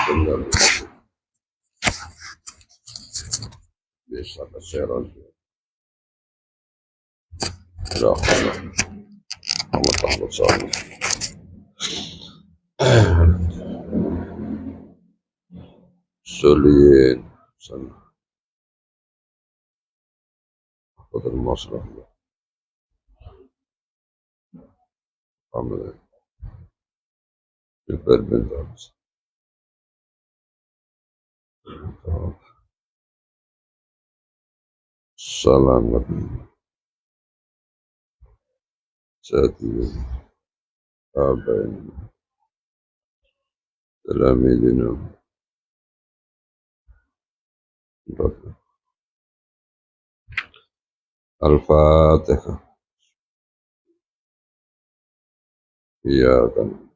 Benar. Bisa keseron. Ya, kamu takut soalnya. Sulit. Sana. Aku termasuk. Kamu. Berbentar. Selamat. Jadi. Apa ini? Dalam ini. Al-Fatihah. Iya kan.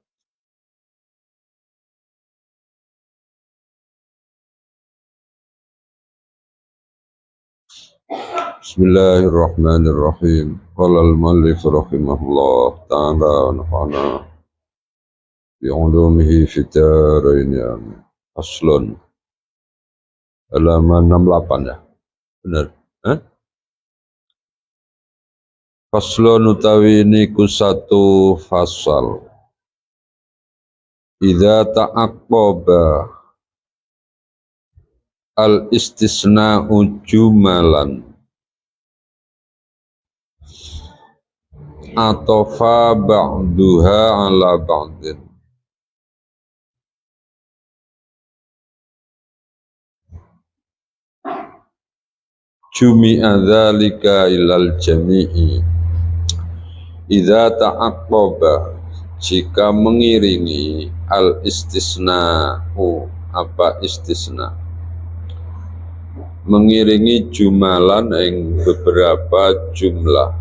Bismillahirrahmanirrahim. Qala al-muallif rahimahullah ta'ala wa nafa'ana bi'ulumihi fid-dharain amin. Faslun. Halaman 68 ya. Benar. Faslun utawi niku satu fasal. Idza ta'aqqaba al-istisna'u jumalan atofa ba'duha ala ba'din. Jumi'a dzalika ilal jami'i. Idza ta'aqqaba jika mengiringi al-istisna'u apa istisna mengiringi jumalan yang beberapa jumlah.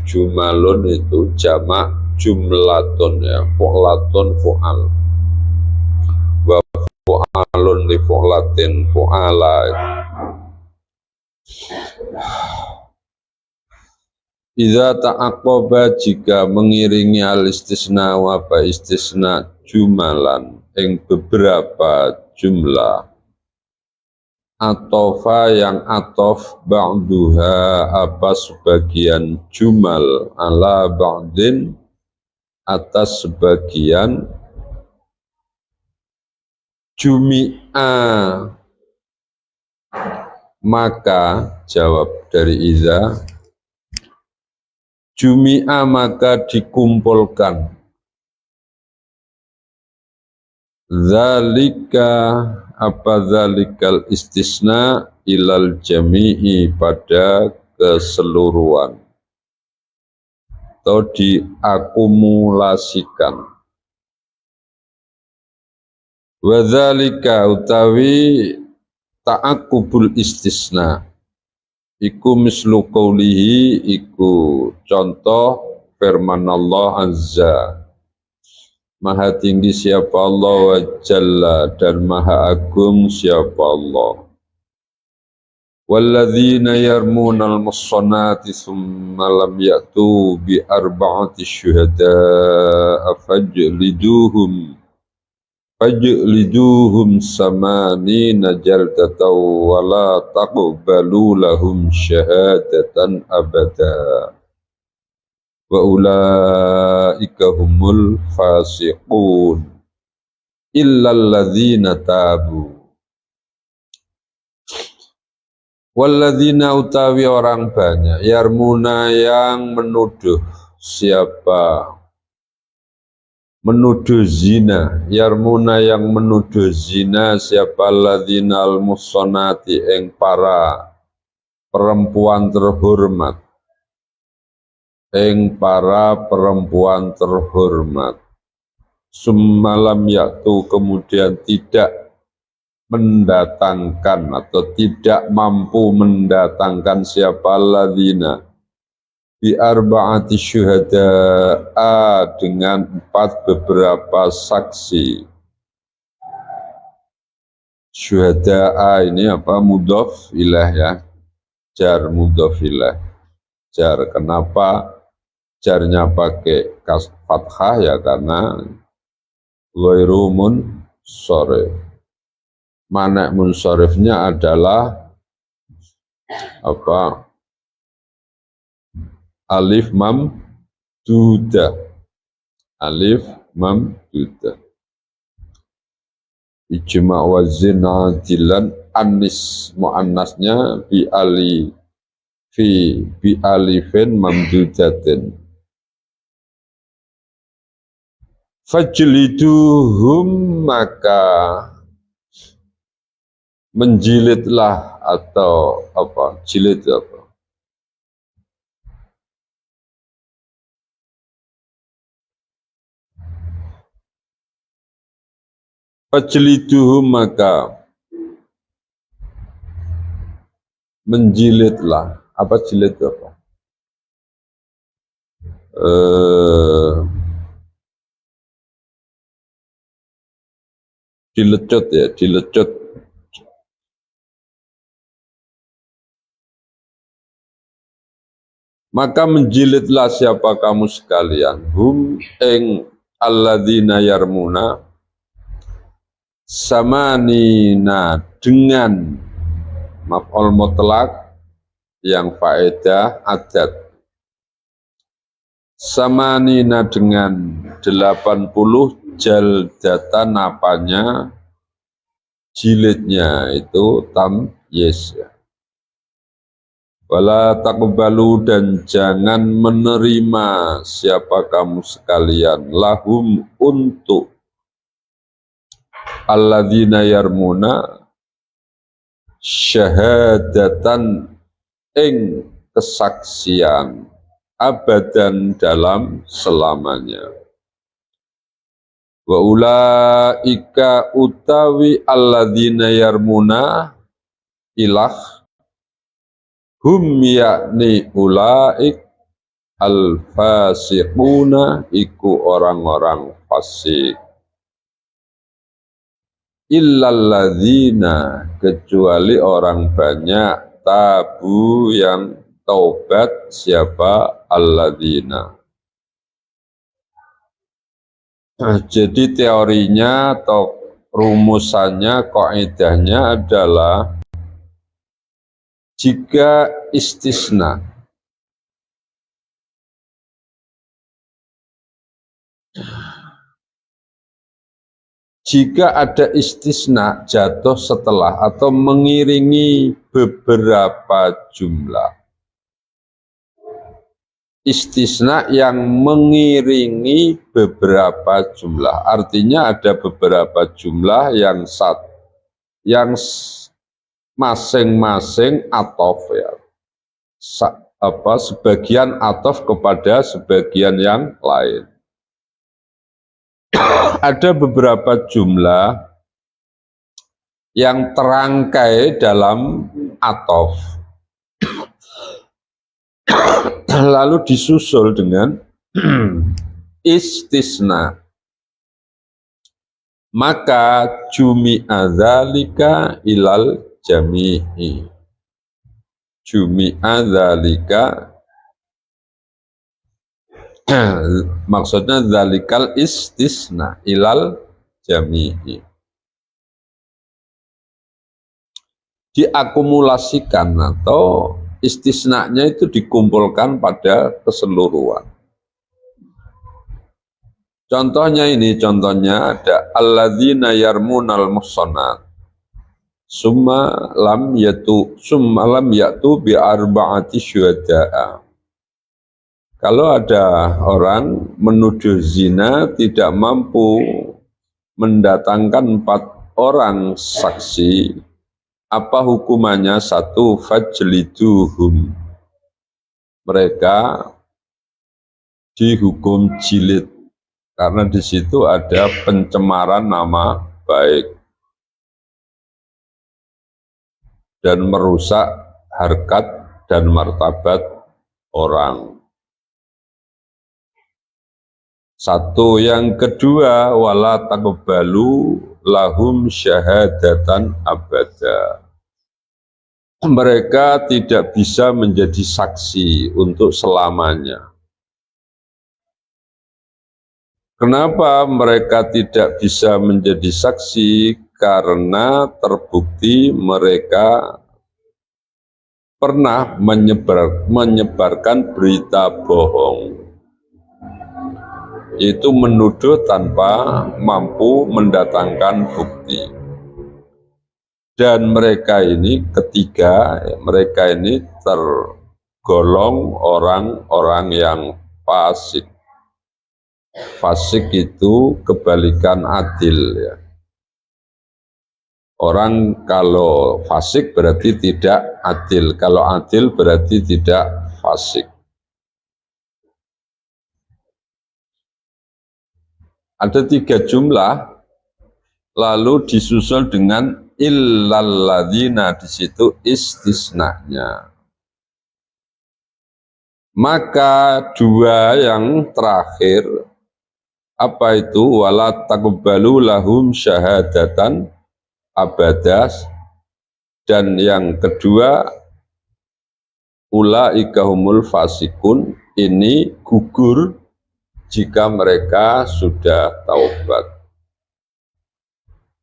Jumalun itu jamak jumlatun ya, fu'latun fu'al wa fu'alun li fu'latin fu'ala. Idza ta'aqqaba jika mengiringi al-istisna wa apa istisna jumalan yang beberapa jumlah atofa yang atof ba'duha apa sebagian jumal ala ba'din atas sebagian jumi'a maka jawab dari iza jumi'a maka dikumpulkan zalika apa zalikal istisna ilal jami'i pada keseluruhan atau diakumulasikan. Wa zalika utawi ta'aqqubul istisna iku mislu qawlihi iku contoh firman Allah azza Maha tinggi siapa Allah wa jalla dan maha agung siapa Allah. Walladzina yarmunal muhsanati thumma lam ya'tu bi arba'ati syuhada'a fajliduhum samanina jaldatan wa la taqbalu lahum syahadatan abada. Wa ulaika humul fasiqun illal ladzina tabu. Walladzina utawi orang banyak yarmuna yang menuduh siapa menuduh zina yarmuna yang menuduh zina siapa ladzina al-muhsanati ing para perempuan terhormat summalam yaktu kemudian tidak mendatangkan atau tidak mampu mendatangkan siapa ladzina bi arba'ati syuhada'a dengan 4 beberapa saksi. Syuhada'a ini apa mudhof ilaih ya, jar mudhof ilaih jar. Kenapa jarnya pakai fathah ya karena ghairu munsharif. Mana munsharifnya adalah apa? Alif mamdudah. Alif mamdudah. Ijma' wazin adilan anis muannasnya bi alifin mamdudatin. Fajliduhum maka menjilidlah atau apa? Jilid apa? Fajliduhum maka menjilidlah. Apa jilid apa? Dilecut ya, dilecut. Maka menjilidlah siapa kamu sekalian, hum ing alladzina yarmuna samanina dengan maf'ul mutlak yang faedah adat. Samanina dengan 80 jaldatan apanya jilidnya itu tamyiz ya. Wala taqbalu dan jangan menerima siapa kamu sekalian lahum untuk alladzina yarmuna syahadatan ing kesaksian abadan dalam selamanya. Wa ulaika utawi alladzina yarmuna ilah hum yakni ulaik al-fasiquna iku orang-orang fasik. Illalladzina kecuali orang banyak tabu yang taubat siapa alladzina. Jadi teorinya atau rumusannya, kaidahnya adalah jika istisna ada istisna jatuh setelah atau mengiringi beberapa jumlah. Istisna yang mengiringi beberapa jumlah. Artinya ada beberapa jumlah yang masing-masing atof ya. Sebagian atof kepada sebagian yang lain. Ada beberapa jumlah yang terangkai dalam atof. Lalu disusul dengan istisna. Maka jumi'a dzalika ilal jami'i. Jumi'a dzalika maksudnya dzalikal istisna ilal jami'i. Diakumulasikan atau istisnanya itu dikumpulkan pada keseluruhan. Contohnya ada alladzina yarmunal muhsanat summa lam yatu bi arba'ati syuhada'a. Kalau ada orang menuduh zina tidak mampu mendatangkan 4 orang saksi, apa hukumannya? 1, fajliduhum. Mereka dihukum jilid karena di situ ada pencemaran nama baik dan merusak harkat dan martabat orang. 1, yang kedua wala taqbalu lahum syahadatan abada. Mereka tidak bisa menjadi saksi untuk selamanya. Kenapa mereka tidak bisa menjadi saksi? Karena terbukti mereka pernah menyebarkan berita bohong, itu menuduh tanpa mampu mendatangkan bukti. Dan mereka ini mereka ini tergolong orang-orang yang fasik. Fasik itu kebalikan adil ya. Orang kalau fasik berarti tidak adil, kalau adil berarti tidak fasik. Ada 3 jumlah, lalu disusul dengan illalladzina, di situ istisnanya. Maka 2 yang terakhir, apa itu? Wala taqbalu lahum syahadatan abadas, dan yang kedua ulaika humul fasikun, ini gugur jika mereka sudah taubat.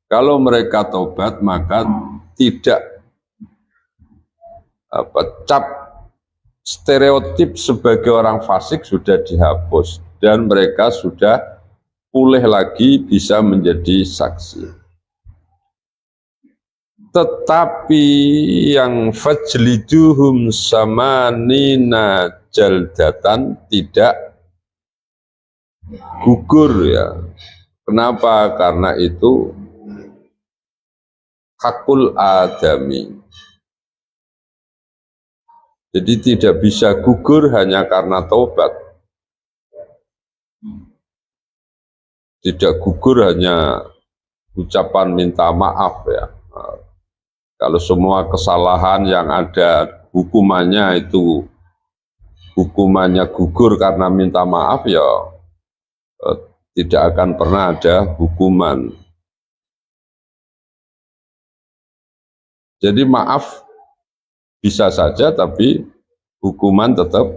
Kalau mereka taubat maka tidak cap stereotip sebagai orang fasik sudah dihapus dan mereka sudah pulih lagi bisa menjadi saksi. Tetapi yang fajliduhum samanina jaldatan tidak gugur ya. Kenapa? Karena itu hakul adami. Jadi tidak bisa gugur hanya karena taubat. Tidak gugur hanya ucapan minta maaf ya. Kalau semua kesalahan yang ada hukumannya itu hukumannya gugur karena minta maaf ya tidak akan pernah ada hukuman. Jadi maaf bisa saja tapi hukuman tetap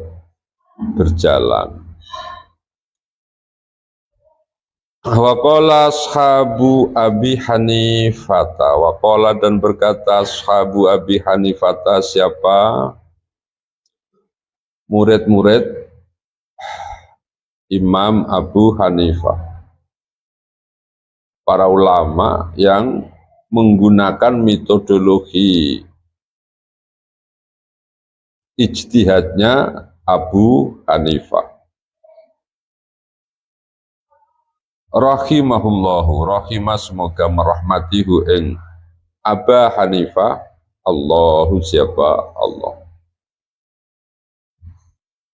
berjalan. Waqala ashabu Abi Hanifata, waqala dan berkata ashabu Abi Hanifata, siapa murid-murid Imam Abu Hanifah, para ulama yang menggunakan metodologi ijtihadnya Abu Hanifah. Rahimahullahu, rahimah semoga merahmatihu ing Aba Hanifah, Allahu siapa Allah.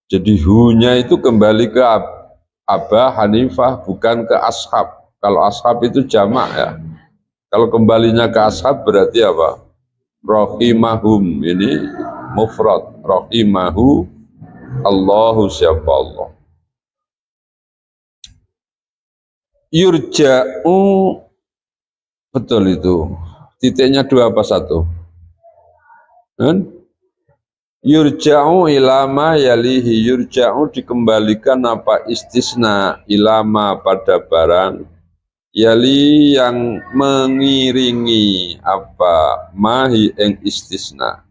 Jadi hunya itu kembali ke Aba Hanifah, bukan ke ashab. Kalau ashab itu jamak ya. Kalau kembalinya ke ashab berarti apa? Rahimahum, ini mufrad. Rahimahu Allahu siapa Allah. Yurja'u, betul itu. Titiknya 2 apa 1? Yurja'u ilama yalihi, yurja'u dikembalikan apa istisna, ilama pada barang, yali yang mengiringi apa mahi eng istisna.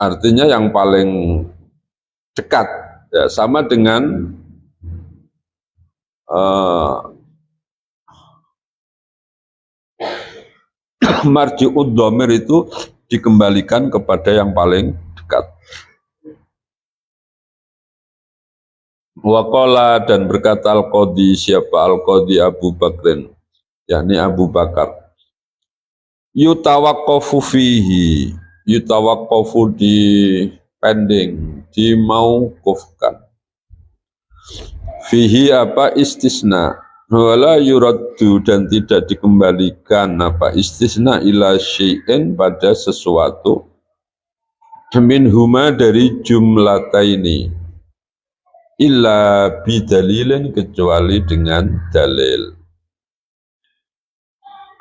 Artinya yang paling dekat. Ya, sama dengan marji'ud dhamir itu dikembalikan kepada yang paling dekat. Waqala dan berkata al-qadhi, siapa al-qadhi Abu Bakrin, yakni Abu Bakar. Yutawaqqafu fihi, yutawaqqafu di pending, dimauqufkan. Fihi apa istisna, wala yuraddu dan tidak dikembalikan apa istisna ila syai'in pada sesuatu min huma dari jumlataini illa bidalilin kecuali dengan dalil.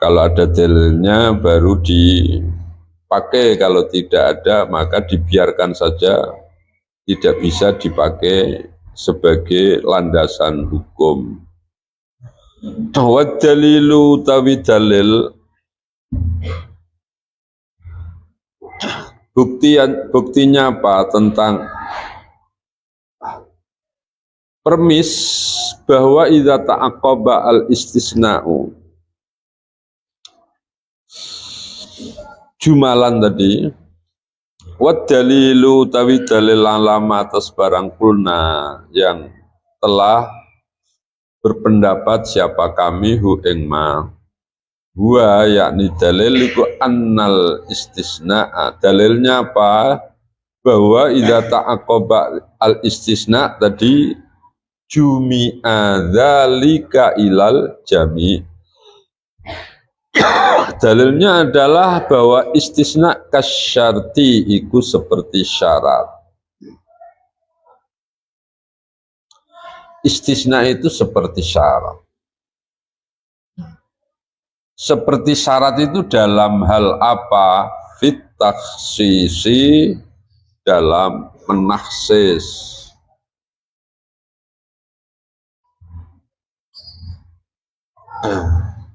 Kalau ada dalilnya baru dipakai, kalau tidak ada maka dibiarkan saja tidak bisa dipakai sebagai landasan hukum. Wa dalilu utawi dalil buktinya apa tentang permis bahwa idza ta'aqqaba al istisna'u jumalan tadi wa dalilu utawi dalil lama atas barang kulna yang telah berpendapat siapa kami hu ing ma huwa yakni dalil iku annal istisna'a dalilnya apa bahwa idza ta'aqqaba al istisna tadi jumi'a dzalika ilal jami' dalilnya adalah bahwa istisna kasyarti iku seperti syarat. Istisna itu seperti syarat. Seperti syarat itu dalam hal apa? Fit takhsisi, dalam menaksis.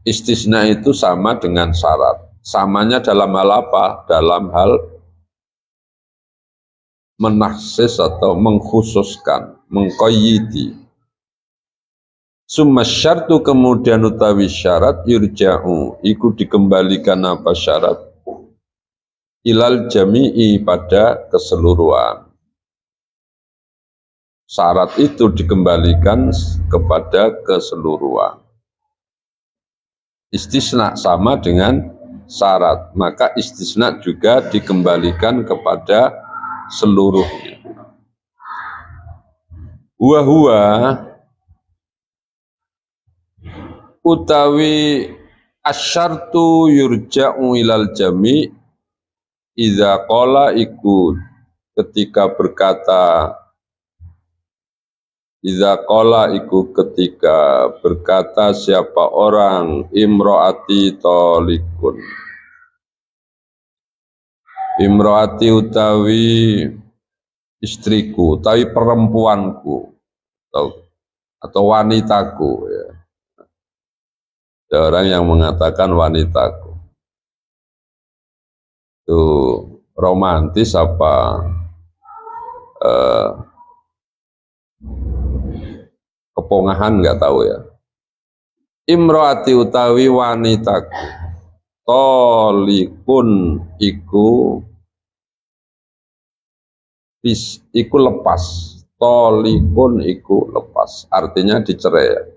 Istisna itu sama dengan syarat. Samanya dalam hal apa? Dalam hal menaksis atau mengkhususkan, mengqayyidi. Summa syartu kemudian utawi syarat yurja'u iku dikembalikan apa syarat ilal jami'i pada keseluruhan. Syarat itu dikembalikan kepada keseluruhan. Istisna sama dengan syarat, maka istisna juga dikembalikan kepada seluruhnya. Huwa utawi asyartu yurja'u ilal jami' idza qala iku ketika berkata idza qala iku ketika berkata siapa orang imro'ati tolikun imro'ati utawi istriku utawi perempuanku atau wanitaku ya. Ada orang yang mengatakan wanitaku itu romantis apa kepongahan nggak tahu ya. Imro'ati utawi wanitaku tolikun iku lepas, tolikun iku lepas, artinya dicerai.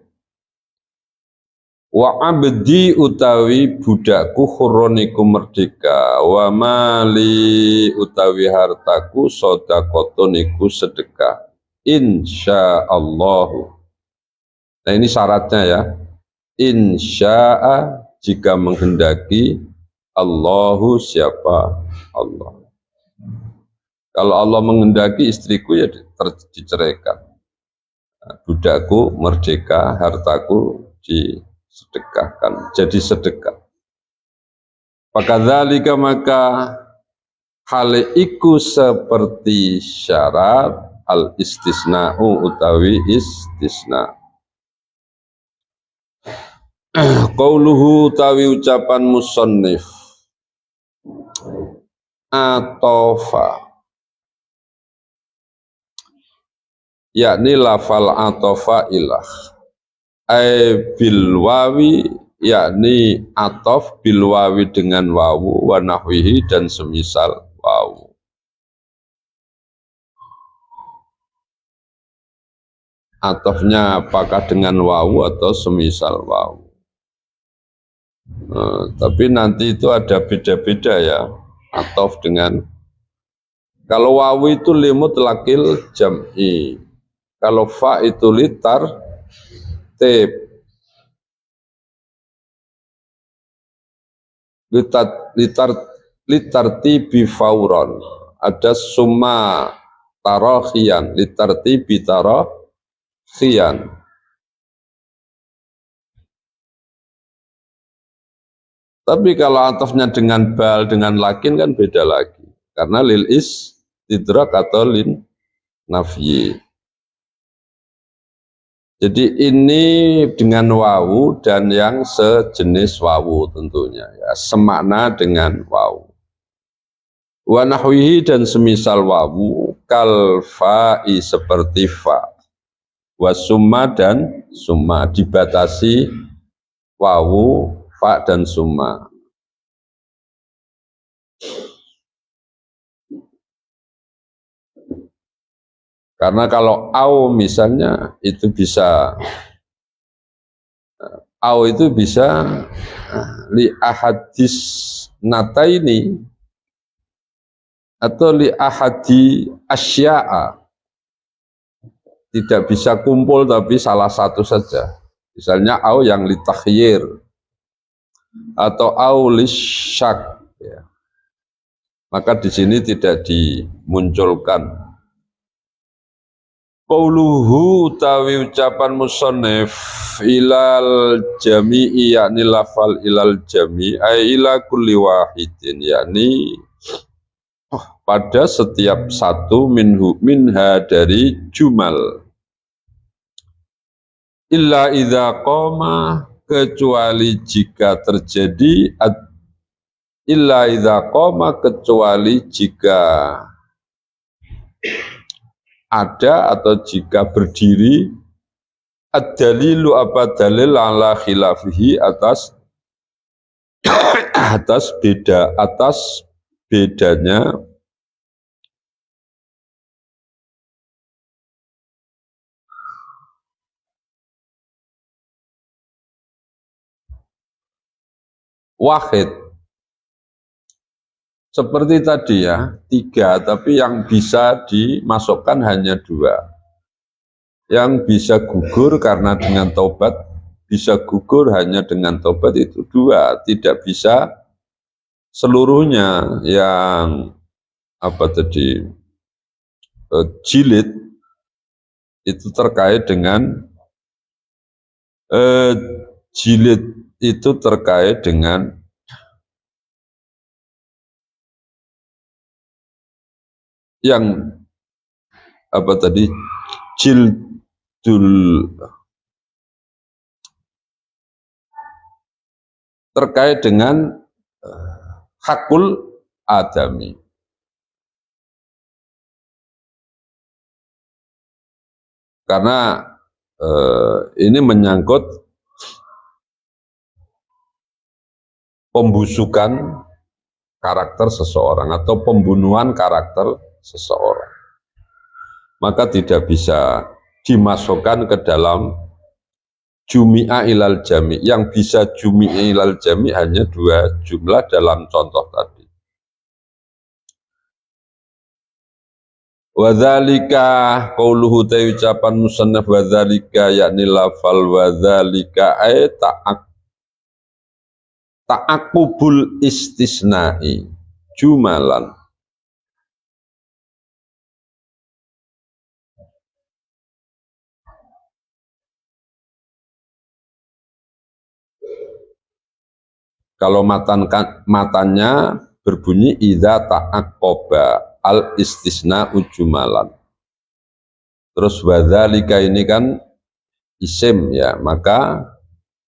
Wa abdi utawi budakku hurun iku merdeka, wa mali utawi hartaku sedekahun iku sedekah, insyaallah. Nah ini syaratnya ya, insya'a jika menghendaki, Allahu siapa Allah. Kalau Allah menghendaki istriku ya diceraikan. Budakku merdeka, hartaku disedekahkan, jadi sedekah. Pakadzalika maka hal iku seperti syarat al istisna'u utawi istisna. Qauluhu utawi ucapan musannif atofa yakni lafal atofa ilah ay bil wawi yakni atof bil wawi dengan wawu wa nahwihi dan semisal wawu. Atofnya apakah dengan wawu atau semisal wawu. Tapi nanti itu ada beda-beda ya atof dengan, kalau wawu itu limut lakil jam'i, kalau fa itu litar tib, litar tibi fauron, ada summa tarohian, litar tibi tarohian. Tapi kalau atofnya dengan bal, dengan lakin kan beda lagi. Karena lil istidrak atau lin nafyi. Jadi ini dengan wawu dan yang sejenis wawu tentunya ya, semakna dengan wawu. Wa nahwihi dan semisal wawu kal fa'i seperti fa. Wa summa dan summa dibatasi wawu, fa dan summa. Karena kalau au misalnya itu bisa au itu bisa li ahadis nataini atau li ahadi asya'a, tidak bisa kumpul tapi salah satu saja. Misalnya au yang li takhyir atau au li syak ya. Maka di sini tidak dimunculkan. Qauluhu tawi ucapan musannif ilal jami'i yakni lafal ilal jami' ay ila kulli wahidin yakni pada setiap satu minha dari jumal. Illa idza qama kecuali jika terjadi illa idza qama kecuali jika ada atau jika berdiri ad-dalilu apa dalil ala khilafihi atas bedanya wahid. Seperti tadi ya, 3, tapi yang bisa dimasukkan hanya 2. Yang bisa gugur karena dengan taubat, bisa gugur hanya dengan taubat itu 2, tidak bisa seluruhnya. Yang apa tadi, jilid itu terkait dengan jilid itu terkait dengan yang apa tadi, jildul, terkait dengan hakul adami. Karena ini menyangkut pembusukan karakter seseorang atau pembunuhan karakter seseorang, maka tidak bisa dimasukkan ke dalam jumi'a ilal jami'. Yang bisa jumi'a ilal jami' hanya 2 jumlah dalam contoh tadi. Wadzalika qauluhu ta ucapan musannaf wadzalika yakni lafal wadzalika ay ta'aqubul istisna'i jumalan. Kalau matanya berbunyi idza ta'aqqaba al istisna'u jumalan. Terus wadzalika ini kan isim ya, maka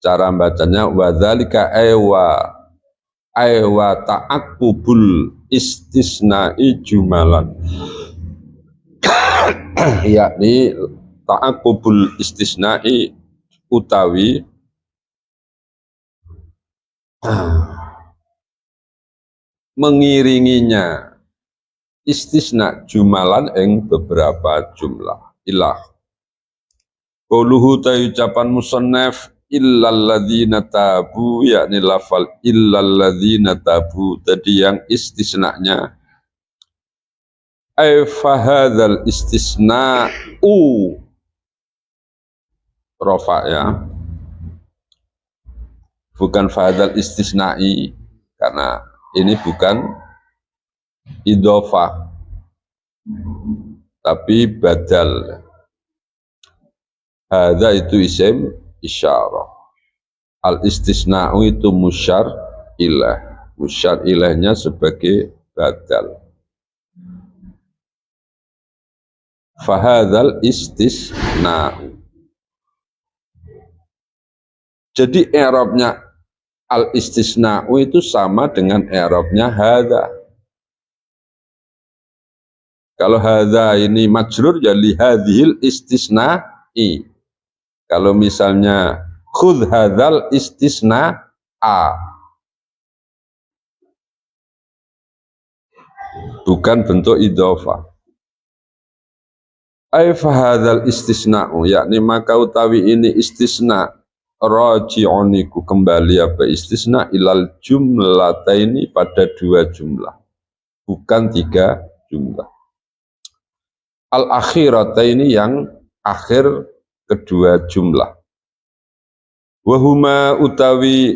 cara bacanya wadzalika aywa ta'aqqubul istisna'i jumalan. Yakni ta'aqqubul istisna'i utawi mengiringinya istisna jumalan ing beberapa jumlah. Ilah qauluhu ta ucapan musannaf illal ladzina tabu yakni lafal illal ladzina tabu tadi yang istisnanya ay fahadzal istisna'u rafa ya, bukan fahadzal istisna'i, karena ini bukan idhofah tapi badal. Hadza itu isim isyarah, al istisna'u itu musyar ilahnya sebagai badal. fahadzal istisna. Jadi i'rabnya al istisna'u itu sama dengan i'rabnya hadza. Kalau hadza ini majrur ya li hadzal istisna'i. Kalau misalnya khudh hadzal istisna'a, bukan bentuk idhofah. Ai fa hadzal istisna'u, yakni maka utawi ini istisna, raji'uniku kembali apa istisna ilal jumlataini pada dua jumlah, bukan tiga jumlah. Al akhirataini yang akhir kedua jumlah. Wahuma utawi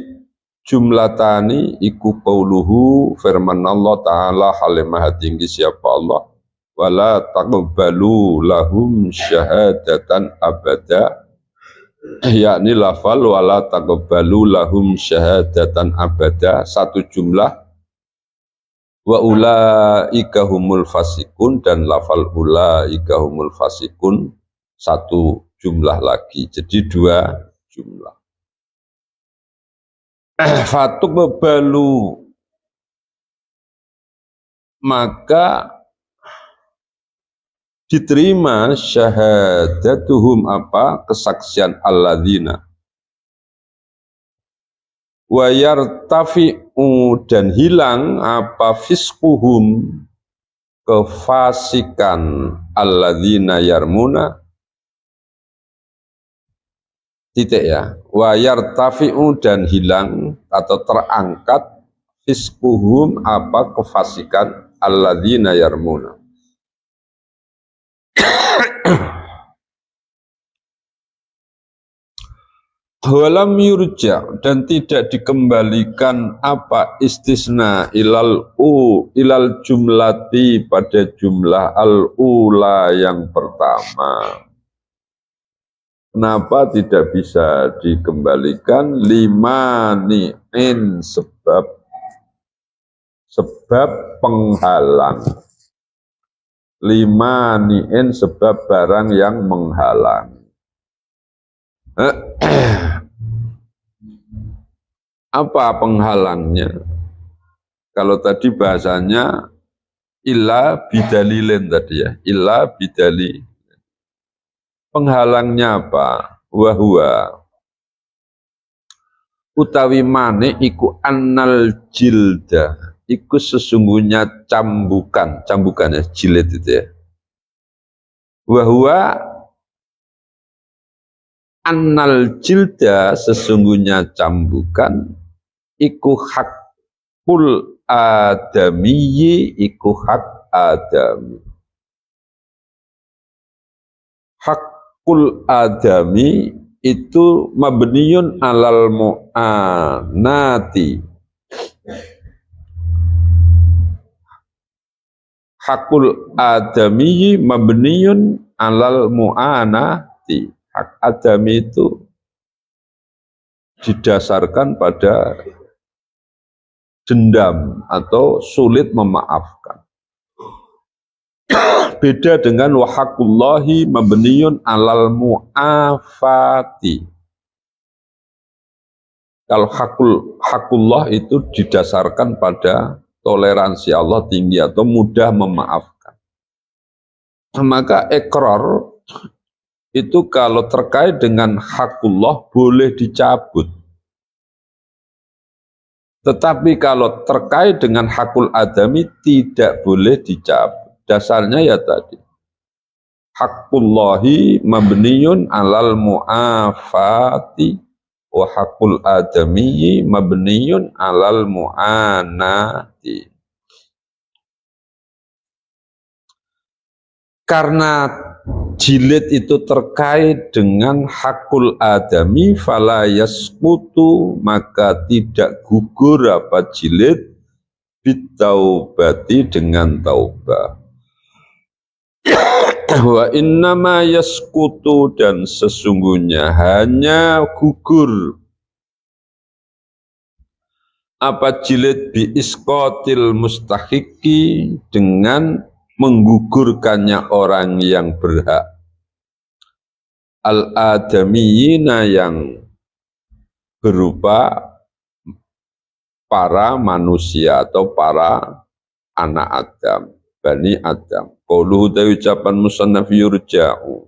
jumlatani iku qauluhu firman Allah Ta'ala halimah tinggi siapa Allah, wala taqbalu lahum syahadatan abada, yakni lafal wala taqbalu lahum syahadatan abada satu jumlah, wa ulaika humul fasikun dan lafal ulaika humul fasikun satu jumlah lagi, jadi dua jumlah. Fatuqbalu, maka diterima syahadatuhum apa kesaksian alladzina, wa yartafi'u dan hilang apa fisquhum kefasikan alladzina yarmuna, titik ya, wa yartafi'u dan hilang atau terangkat fisquhum apa kefasikan alladzina yarmuna. Walam yurja dan tidak dikembalikan apa istisna ilal jumlati pada jumlah al ula yang pertama. Kenapa tidak bisa dikembalikan? Limani'in sebab penghalang. Limani'in sebab barang yang menghalang. Apa penghalangnya? Kalau tadi bahasanya illa bidalilin tadi ya, illa bidali. Penghalangnya apa? Wahwa utawi mane iku annal jilda, iku sesungguhnya cambukannya jilid itu ya. Wahwa annal jilda sesungguhnya cambukan iku hakul adamiyyi, iku hak adami. Hakul adami itu mabniyun alal mu'anati. Hakul adamiyyi mabniyun alal mu'anati. Hak adami itu didasarkan pada dendam atau sulit memaafkan. Beda dengan wahakullahi mabniyun alal mu'afati. Kalau hakullah itu didasarkan pada toleransi Allah tinggi atau mudah memaafkan. Maka ikrar itu kalau terkait dengan hakullah boleh dicabut. Tetapi kalau terkait dengan hakul adami tidak boleh dicabut. Dasarnya ya tadi. Hakullahi mabniyun alal mu'afati wa hakul adami mabniyun alal mu'anati. Karena jilid itu terkait dengan hakul adami, fala yasqutu, maka tidak gugur apa jilid bitaubati dengan taubah. Wa innama yasqutu dan sesungguhnya hanya gugur apa jilid bi isqatil mustahiqi dengan menggugurkannya orang yang berhak, al-adamiyina yang berupa para manusia atau para anak Adam, Bani Adam. Qauluhu ta ucapan musannaf yurja'u.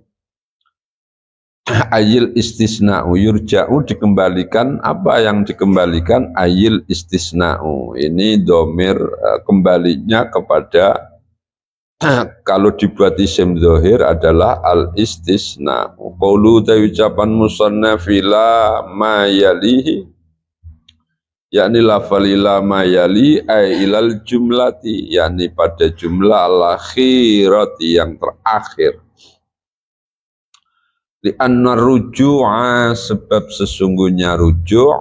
Ayil istisna'u, yurja'u dikembalikan, apa yang dikembalikan? Ayil istisna'u. Ini domir kembalinya kepada kalau dibuat isim zahir adalah al istisna'u. Qauluhu ta ucapan musannaf ila ma yalihi, yakni lafal ila mayali ay ilal jumlati, yakni pada jumlah al-akhirati yang terakhir. Li'anna ruju'a, sebab sesungguhnya ruju',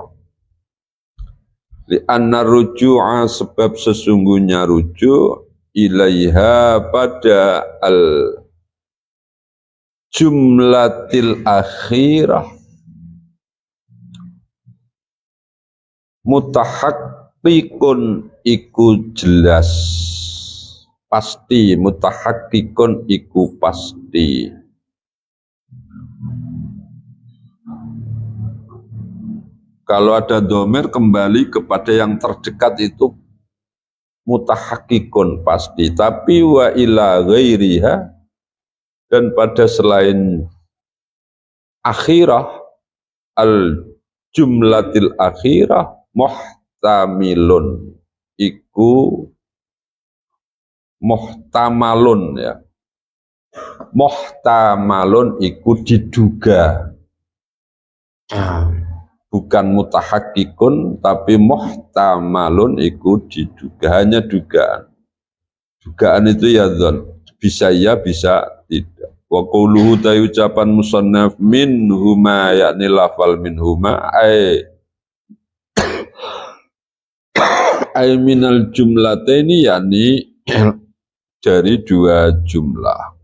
li'anna ruju'a, sebab sesungguhnya ruju' ilaiha pada al jumlatil akhirah mutahaqqiqun iku jelas pasti, mutahaqqiqun iku pasti. Kalau ada domir kembali kepada yang terdekat itu mutahaqqiqun pasti, tapi wa ila ghairiha, dan pada selain akhirah al jumlatil akhirah muhtamilun iku muhtamalun, ya, muhtamalun iku diduga, bukan mutahaqqiqun tapi muhtamalun iku diduga, hanya dugaan. Dugaan itu ya dzan, bisa ya bisa tidak. Wa quluhu ta ucapan musannaf minhuma, yakni lafal minhuma ay minal jumlataini, yakni dari dua jumlah.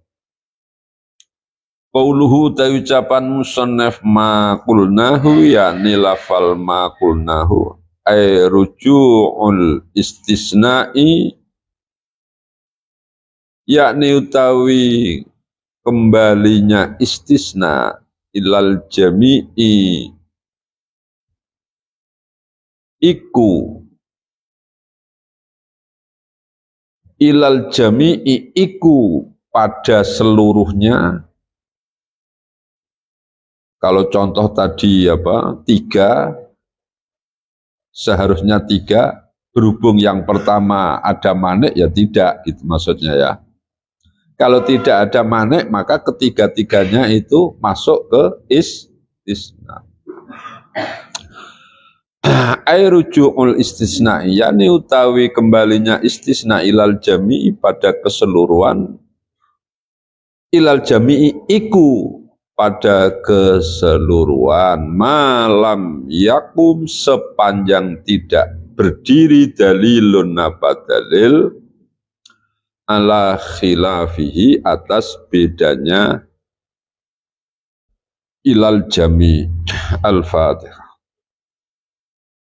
Qauluhu ta ucapan musannaf ma qulnahu, yakni lafal ma qulnahu ay ruju'ul istisna'i, yakni utawi kembalinya istisna ilal jami'i iku, ilal jami'i iku pada seluruhnya. Kalau contoh tadi apa, 3, seharusnya 3, berhubung yang pertama ada manik ya tidak, gitu maksudnya ya. Kalau tidak ada manik maka ketiga-tiganya itu masuk ke istisna. Ai ruju'ul istisna, yakni utawi kembalinya istisna ilal jami'i pada keseluruhan, ilal jami'i iku pada keseluruhan, malam yakum sepanjang tidak berdiri dalilun napa dalil ala khilafihi atas bedanya ilal jami. Al-Fatihah.